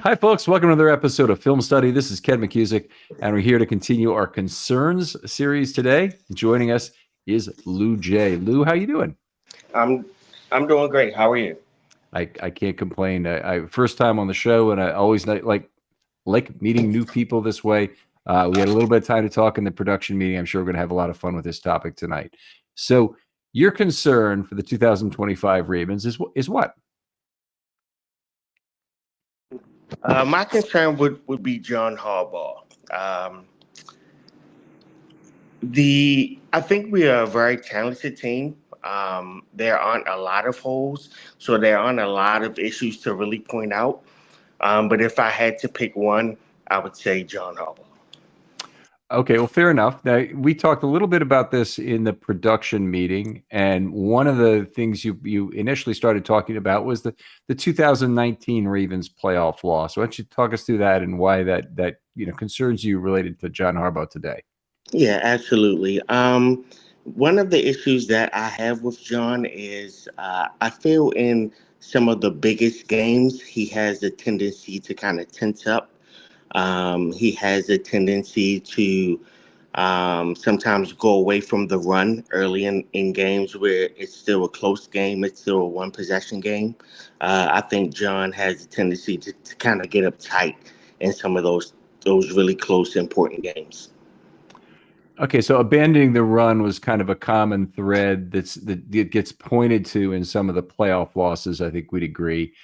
Hi, folks. Welcome to another episode of Film Study. This is Ken McKusick, and we're here to continue our concerns series today. Joining us is Lou J. Lou, how you doing? I'm I'm doing great. How are you? I can't complain. I first time on the show, and I always like meeting new people this way. We had a little bit of time to talk in the production meeting. I'm sure we're going to have a lot of fun with this topic tonight. So, your concern for the 2025 Ravens is what? My concern would be John Harbaugh. I think we are a very talented team. There aren't a lot of holes, so there aren't a lot of issues to really point out. But if I had to pick one, I would say John Harbaugh. Okay, well, fair enough. Now, we talked a little bit about this in the production meeting, and one of the things you initially started talking about was the 2019 Ravens playoff loss. So why don't you talk us through that and why that concerns you related to John Harbaugh today? Yeah, absolutely. One of the issues that I have with John is I feel in some of the biggest games, he has a tendency to kind of tense up. He has a tendency to sometimes go away from the run early in games where it's still a close game, it's still a one possession game. I think John has a tendency to kind of get uptight in some of those really close, important games. Okay, so abandoning the run was kind of a common thread that gets pointed to in some of the playoff losses. I think we'd agree.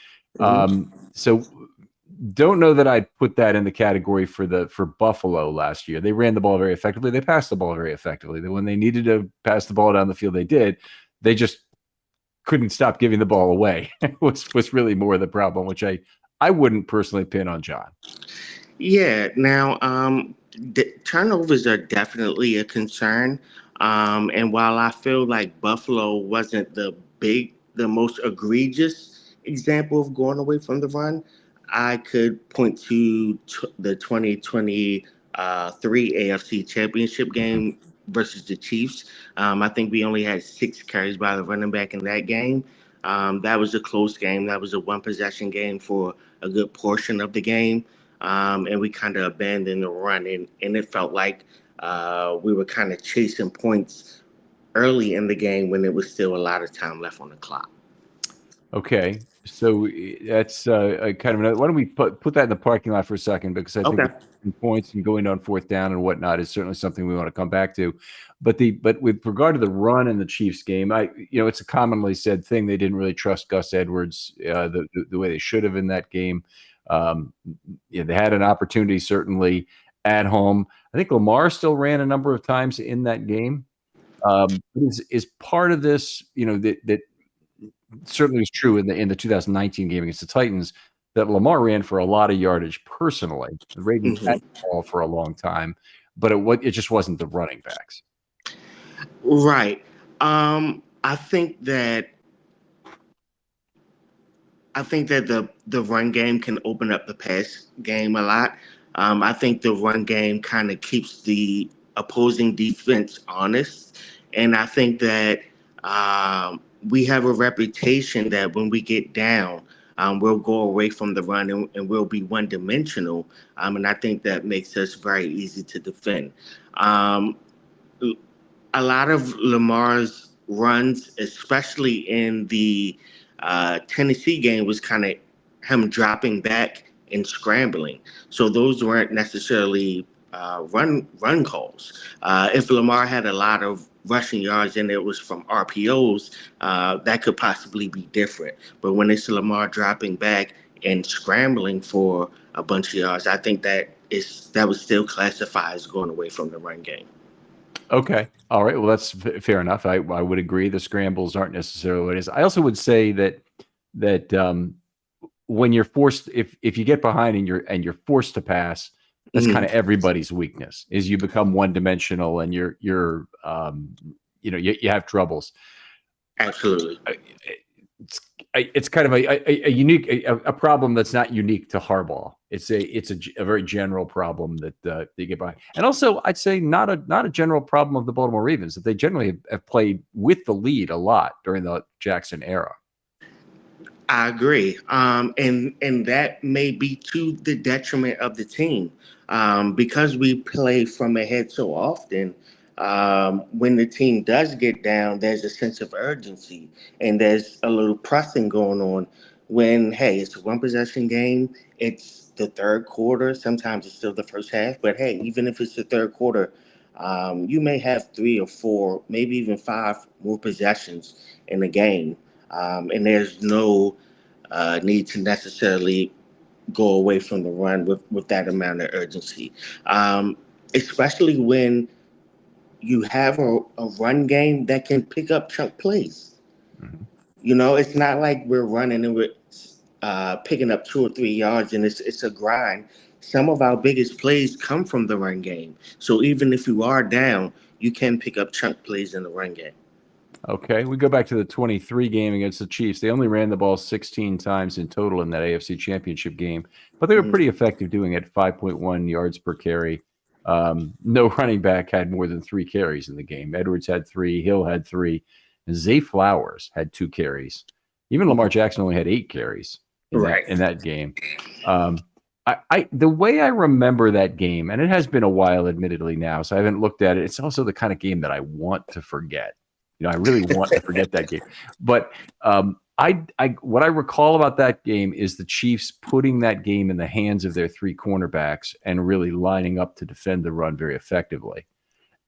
So don't know that I'd put that in the category for Buffalo last year. They ran the ball very effectively. They passed the ball very effectively. When they needed to pass the ball down the field, they did. They just couldn't stop giving the ball away. was really more the problem, which I wouldn't personally pin on John. Yeah, now turnovers are definitely a concern. And while I feel like Buffalo wasn't the most egregious example of going away from the run, I could point to the 2023 AFC Championship game versus the Chiefs. I think we only had 6 carries by the running back in that game. That was a close game. That was a one possession game for a good portion of the game, and we kind of abandoned the run, and it felt like we were kind of chasing points early in the game when there was still a lot of time left on the clock. Okay, so that's a kind of another. Why don't we put that in the parking lot for a second? Because I think Okay. the points and going on fourth down and whatnot is certainly something we want to come back to. But with regard to the run in the Chiefs game, it's a commonly said thing. They didn't really trust Gus Edwards the way they should have in that game. They had an opportunity certainly at home. I think Lamar still ran a number of times in that game. Is part of this, that certainly was true in the 2019 game against the Titans, that Lamar ran for a lot of yardage personally. The Ravens had hmm the ball for a long time, but it just wasn't the running backs. Right. I think that the run game can open up the pass game a lot. I think the run game kind of keeps the opposing defense honest, and I think that we have a reputation that when we get down, we'll go away from the run and we'll be one dimensional, and I think that makes us very easy to defend. Um, a lot of Lamar's runs, especially in the Tennessee game, was kind of him dropping back and scrambling. So those weren't necessarily run calls. If Lamar had a lot of rushing yards and it was from RPOs, that could possibly be different. But when it's Lamar dropping back and scrambling for a bunch of yards, I think that would still classify as going away from the run game. Okay. All right. Well, that's fair enough. I would agree. The scrambles aren't necessarily what it is. I also would say that when you're forced, if you get behind and you're forced to pass, that's kind Mhm. of everybody's weakness. Is you become one dimensional and you have troubles. Absolutely. It's it's kind of a unique a problem that's not unique to Harbaugh. It's a very general problem that they get by, and also I'd say not a general problem of the Baltimore Ravens, that they generally have played with the lead a lot during the Jackson era. I agree. And that may be to the detriment of the team. Because we play from ahead so often. When the team does get down, there's a sense of urgency and there's a little pressing going on. When, hey, it's a one possession game, it's the third quarter. Sometimes it's still the first half, but hey, even if it's the third quarter, you may have three or four, maybe even five more possessions in the game, and there's no need to necessarily go away from the run with that amount of urgency, um, especially when you have a run game that can pick up chunk plays. Mhm. It's not like we're running and we're picking up 2 or 3 yards and it's a grind. Some of our biggest plays come from the run game. So even if you are down, you can pick up chunk plays in the run game. Okay, we go back to the 23 game against the Chiefs. They only ran the ball 16 times in total in that AFC Championship game, but they were Mhm. pretty effective doing it, 5.1 yards per carry. No running back had more than 3 carries in the game. Edwards had 3, Hill had 3, and Zay Flowers had 2 carries. Even Lamar Jackson only had 8 carries in that Right. game. Um, the way I remember that game, and it has been a while, admittedly now, so I haven't looked at it. It's also the kind of game that I want to forget. I really want to forget that game. But what I recall about that game is the Chiefs putting that game in the hands of their 3 cornerbacks and really lining up to defend the run very effectively.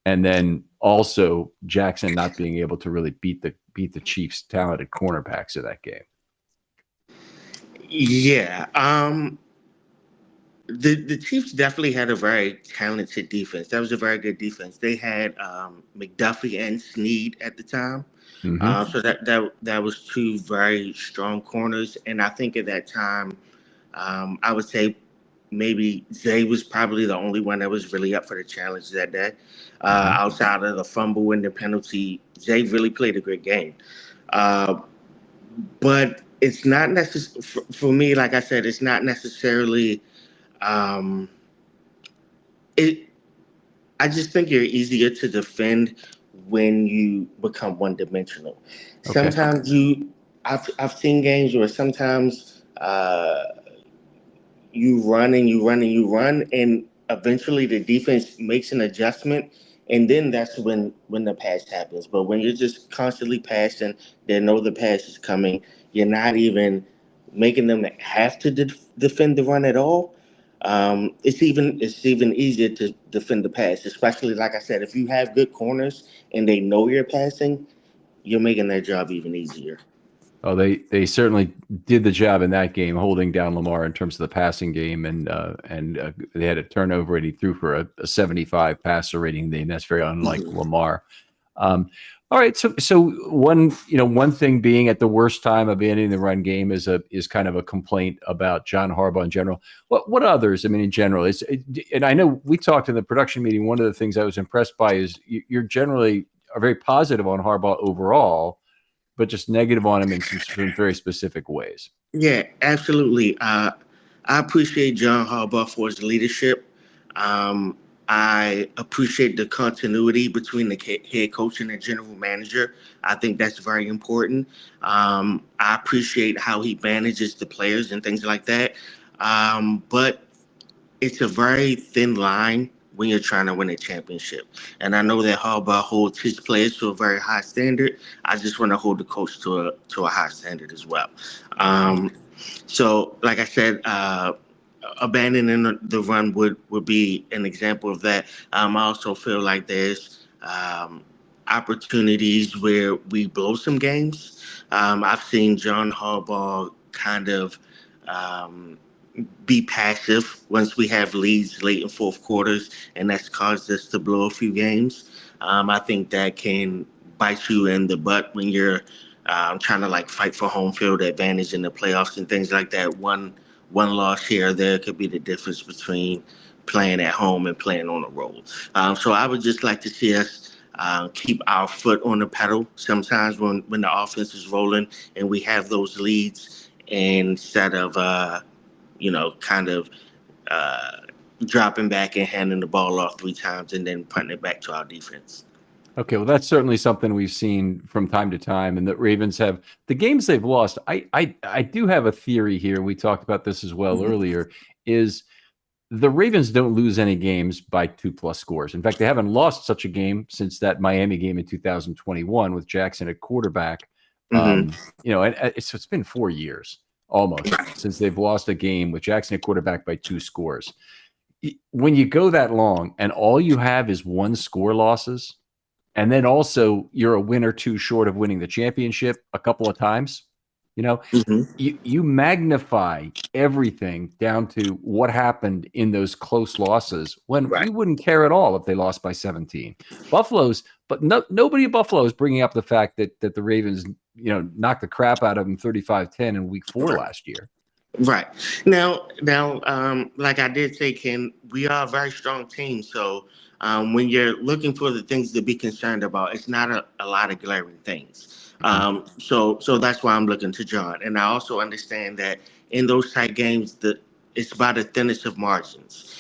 And then also Jackson not being able to really beat the Chiefs' talented cornerbacks of that game. Yeah. The Chiefs definitely had a very talented defense. That was a very good defense. They had McDuffie and Snead at the time, Mm-hmm. so that was two very strong corners. And I think at that time, I would say maybe Zay was probably the only one that was really up for the challenge that day. Mm-hmm. Outside of the fumble and the penalty, Zay really played a great game. Uh, but it's not necessary for me. Like I said, it's not necessarily. Um, it I just think you're easier to defend when you become one dimensional. Okay. Sometimes I've seen games where sometimes you run and you run and you run, and eventually the defense makes an adjustment, and then that's when the pass happens. But when you're just constantly passing, they know the pass is coming. You're not even making them have to defend the run at all. It's even easier to defend the pass, especially like I said, if you have good corners and they know you're passing, you're making their job even easier. Oh, they certainly did the job in that game, holding down Lamar in terms of the passing game, and they had a turnover, and he threw for a 75 passer rating. And that's very unlike Mhm. Lamar. All right, so one thing being at the worst time abandoning the run game is kind of a complaint about John Harbaugh in general. What others? I mean, in general, and I know we talked in the production meeting. One of the things I was impressed by is you're generally are very positive on Harbaugh overall, but just negative on him in some very specific ways. Yeah, absolutely. I appreciate John Harbaugh for his leadership. Um, I appreciate the continuity between the head coach and the general manager. I think that's very important. I appreciate how he manages the players and things like that. But it's a very thin line when you're trying to win a championship. And I know that Harbaugh holds his players to a very high standard. I just want to hold the coach to a high standard as well. Um, so, like I said, abandoning the run would be an example of that. I also feel like there's opportunities where we blow some games. I've seen John Harbaugh kind of um, be passive once we have leads late in fourth quarters, and that's caused us to blow a few games. I think that can bite you in the butt when you're trying to like fight for home field advantage in the playoffs and things like that. One loss here or there could be the difference between playing at home and playing on the road. So I would just like to see us keep our foot on the pedal sometimes when the offense is rolling and we have those leads instead of kind of uh, dropping back and handing the ball off 3 times and then punting it back to our defense. Okay, well, that's certainly something we've seen from time to time, and the Ravens have the games they've lost. I do have a theory here. We talked about this as well Mhm. earlier. Is the Ravens don't lose any games by 2+ scores. In fact, they haven't lost such a game since that Miami game in 2021 with Jackson at quarterback. Mhm. And it's been 4 years almost since they've lost a game with Jackson at quarterback by 2 scores. When you go that long and all you have is 1 score losses, and then also you're a win or two short of winning the championship a couple of times, you know, Mhm. you magnify everything down to what happened in those close losses when Right. we wouldn't care at all if they lost by 17. But nobody in Buffalo is bringing up the fact that the Ravens, knocked the crap out of them 35-10 in week 4 Right. last year. Right. Now, like I did say, Ken, we are a very strong team. So when you're looking for the things to be concerned about, it's not a lot of glaring things. Mhm. So that's why I'm looking to John. And I also understand that in those tight games, it's about the thinnest of margins.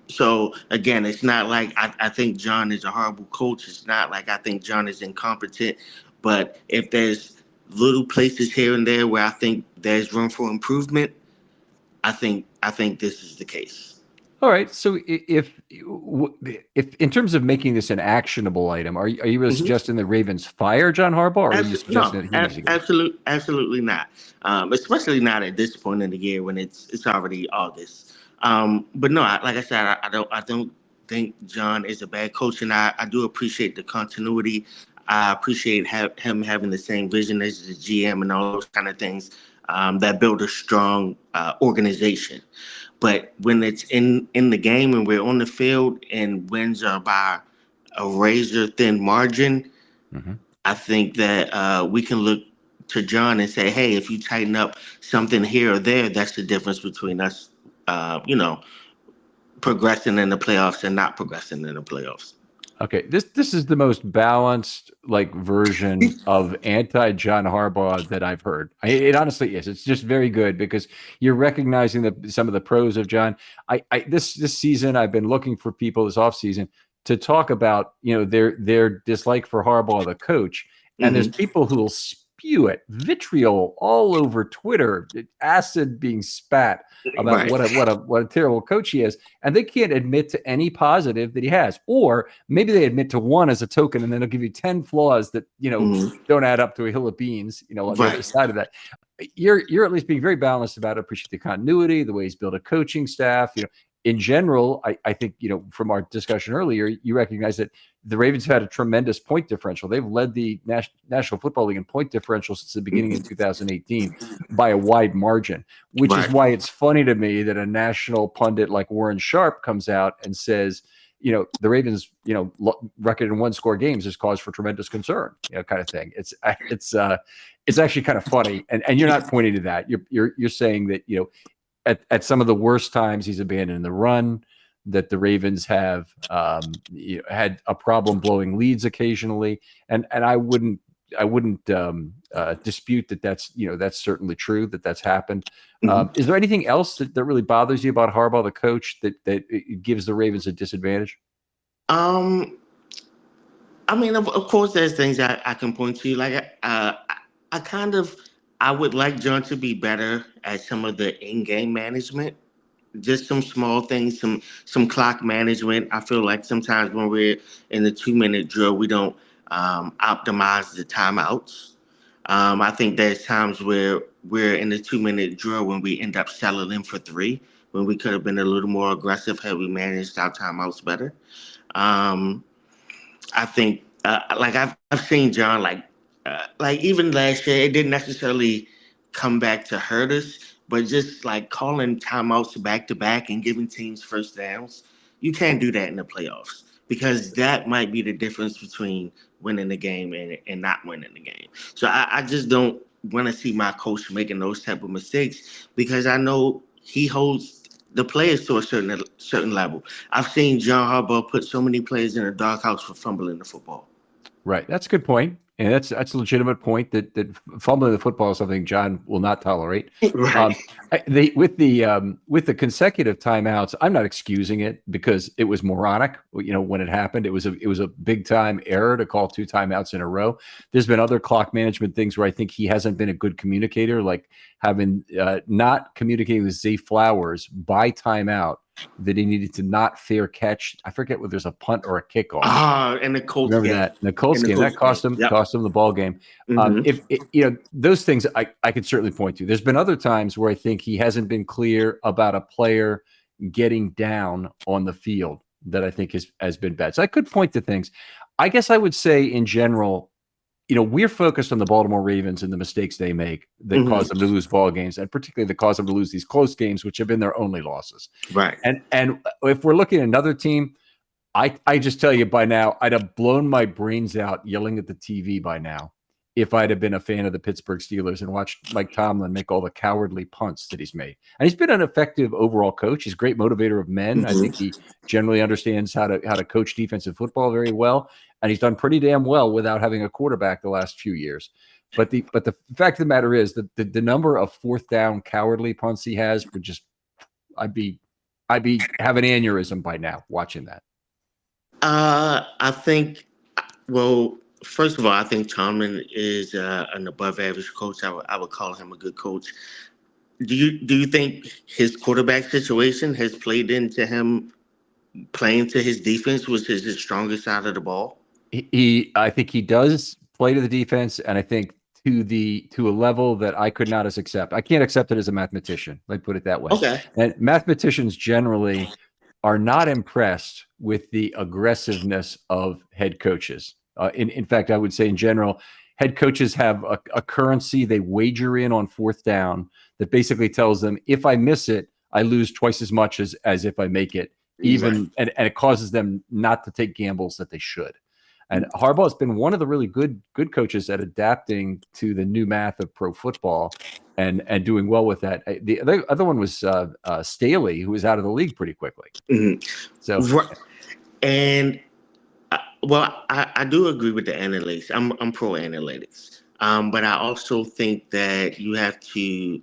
So again, it's not like I think John is a horrible coach. It's not like I think John is incompetent. But if there's little places here and there where I think there's room for improvement, I think this is the case. All right. So if in terms of making this an actionable item, are you really Mhm. suggesting the Ravens fire John Harbaugh, or are you No, suggesting that he needs to go? absolutely not. Especially not at this point in the year when it's already August. But no, like I said, I don't think John is a bad coach, and I do appreciate the continuity. I appreciate him having the same vision as the GM and all those kind of things that build a strong organization. But when it's in the game and we're on the field and wins are by a razor thin margin, Mhm. I think that we can look to John and say, hey, if you tighten up something here or there, that's the difference between us, uh, you know, progressing in the playoffs and not progressing in the playoffs. Okay, this is the most balanced version of anti John Harbaugh that I've heard. It honestly is. It's just very good because you're recognizing some of the pros of John. This season I've been looking for people this offseason to talk about their dislike for Harbaugh the coach, and there's Hmm. people who will spew it vitriol all over Twitter, acid being spat about Right. what a terrible coach he is, and they can't admit to any positive that he has, or maybe they admit to one as a token, and then they'll give you 10 flaws that Hmm. don't add up to a hill of beans. On the other Right. side of that, you're at least being very balanced about it. Appreciate the continuity, the way he's built a coaching staff. In general, I think from our discussion earlier, you recognize that the Ravens have had a tremendous point differential. They've led the National Football League in point differential since the beginning of 2018 by a wide margin, which is Right. why it's funny to me that a national pundit like Warren Sharp comes out and says, the Ravens, record in 1-score games is cause for tremendous concern, kind of thing. It's actually kind of funny, and you're not pointing to that. You're saying that at some of the worst times he's abandoned the run, that the Ravens have had a problem blowing leads occasionally, and I wouldn't dispute that that's certainly true, that's happened. Hmm. Is there anything else that really bothers you about Harbaugh, the coach, that it gives the Ravens a disadvantage? Um, I mean, of course, there's things I can point to. Like, I kind of, I would like John to be better at some of the in-game management, just some small things, some clock management. I feel like sometimes when we're in the 2 minute drill, we don't optimize the timeouts. I think there's times where we're in the 2 minute drill when we end up settling for three, when we could have been a little more aggressive had we managed our timeouts better. Um, I think like I've seen John like even last year it didn't necessarily come back to hurt us, but just like calling timeouts back to back and giving teams first downs, you can't do that in the playoffs because that might be the difference between winning the game and not winning the game. So I just don't want to see my coach making those type of mistakes because I know he holds the players to a certain level. I've seen John Harbaugh put so many players in the doghouse for fumbling the football. Right. That's a good point. And that's a legitimate point that fumbling the football is something John will not tolerate. Right. With the consecutive timeouts, I'm not excusing it because it was moronic. When it happened, it was a big time error to call 2 timeouts in a row. There's been other clock management things where I think he hasn't been a good communicator, like having not communicating with Zay Flowers by timeout that he needed to not fair catch. I forget whether there's a punt or a kickoff. And the Colts Remember game. that in the Colts game that cost him Yep. the ball game. If those things I could certainly point to. There's been other times where I think he hasn't been clear about a player getting down on the field that I think has been bad. So I could point to things. I guess I would say in general, we're focused on the Baltimore Ravens and the mistakes they make that cause them to lose ball games, and particularly that cause them to lose these close games, which have been their only losses. Right. And if we're looking at another team, I just tell you by now, I'd have blown my brains out yelling at the TV by now if I'd have been a fan of the Pittsburgh Steelers and watched Mike Tomlin make all the cowardly punts that he's made. And he's been an effective overall coach. He's a great motivator of men. I think he generally understands how to coach defensive football very well. And he's done pretty damn well without having a quarterback the last few years. But the fact of the matter is that the number of 4th down cowardly punts he has would just I'd be have an aneurysm by now watching that. I think, well, first of all, I think Tomlin is an above average coach. I would call him a good coach. Do you think his quarterback situation has played into him playing to his defense, which is his strongest side of the ball? I think he does play to the defense, and I think to a level that I could not accept. I can't accept it as a mathmatician. Let's put it that way. Okay. And mathematicians generally are not impressed with the aggressiveness of head coaches. In fact, I would say in general, head coaches have a currency they wager in on 4th down that basically tells them, if I miss it, I lose twice as much as if I make it, and it causes them not to take gambles that they should. And Harbaugh has been one of the really good coaches at adapting to the new math of pro football and doing well with that. The other one was Staley, who was out of the league pretty quickly. So, and I do agree with the analytics. I'm pro analytics, but I also think that you have to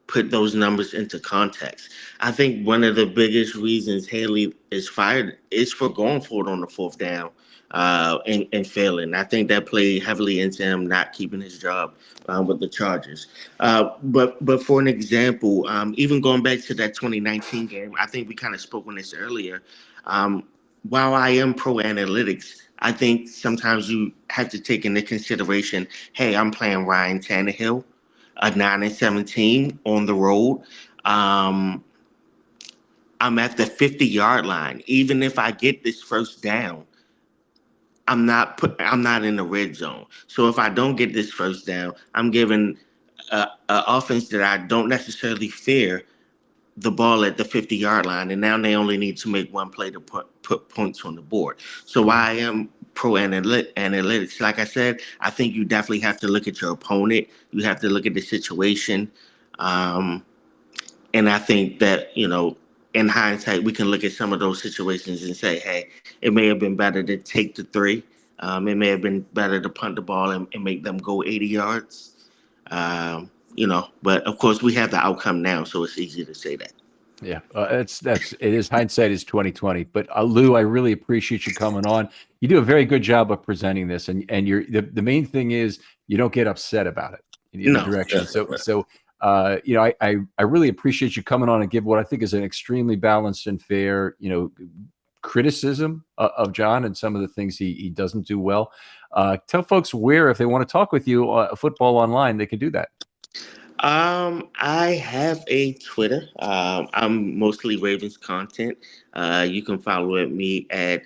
put those numbers into context. I think one of the biggest reasons Haley is fired is for going for it on the 4th down and failing. I think that played heavily into him not keeping his job with the Chargers. But for an example, even going back to that 2019 game, I think we kind of spoke on this earlier. While I am pro analytics, I think sometimes you have to take into consideration, hey, I'm playing Ryan Tannehill, a 9-17 on the road. I'm at the 50-yard line. Even if I get this 1st down, I'm not in the red zone. So if I don't get this 1st down, I'm giving an offense that I don't necessarily fear the ball at the 50-yard line, and now they only need to make one play to put points on the board. So I am pro analytics. Like I said, I think you definitely have to look at your opponent. You have to look at the situation. And I think that, in hindsight, we can look at some of those situations and say, hey, it may have been better to take the 3. It may have been better to punt the ball and make them go 80 yards. But of course we have the outcome now, so it's easy to say that. Yeah, it is hindsight is 2020. But Lou, I really appreciate you coming on. You do a very good job of presenting this, and the main thing is you don't get upset about it in either direction. So I really appreciate you coming on and give what I think is an extremely balanced and fair criticism of John and some of the things he doesn't do well. Tell folks where, if they want to talk with you football online, they can do that. I have a Twitter. I'm mostly Ravens content. You can follow me at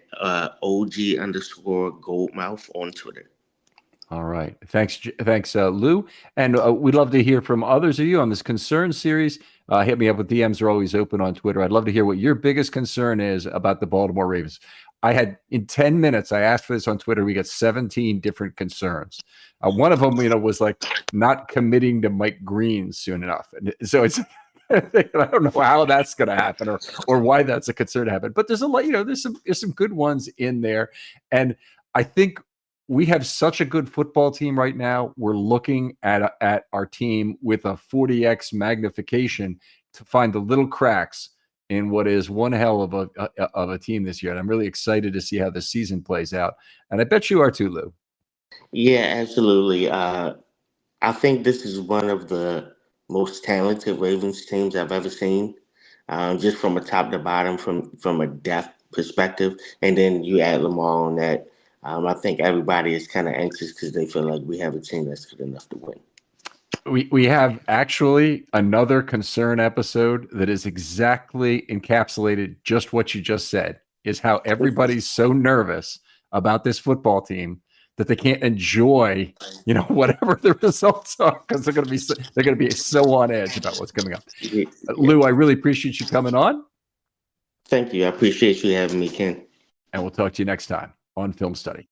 OG_Goldmouth on Twitter. All right. Thanks, Lou. And we'd love to hear from others of you on this concern series. Hit me up with DMs are always open on Twitter. I'd love to hear what your biggest concern is about the Baltimore Ravens. I had in 10 minutes, I asked for this on Twitter. We got 17 different concerns. One of them, was like not committing to Mike Green soon enough. And so it's, I don't know how that's going to happen or why that's a concern to happen, but there's a lot, there's some good ones in there. And I think we have such a good football team right now. We're looking at our team with a 40x magnification to find the little cracks in what is one hell of a team this year. And I'm really excited to see how the season plays out. And I bet you are too, Lou. Yeah, absolutely. I think this is one of the most talented Ravens teams I've ever seen, just from a top to bottom, from a depth perspective. And then you add Lamar on that. I think everybody is kind of anxious because they feel like we have a team that's good enough to win. We have actually another concern episode that is exactly encapsulated just what you just said, is how everybody's so nervous about this football team that they can't enjoy, whatever the results are, because they're going to be so on edge about what's coming up. Yeah. Lou, I really appreciate you coming on. Thank you. I appreciate you having me, Ken. And we'll talk to you next time on Film Study.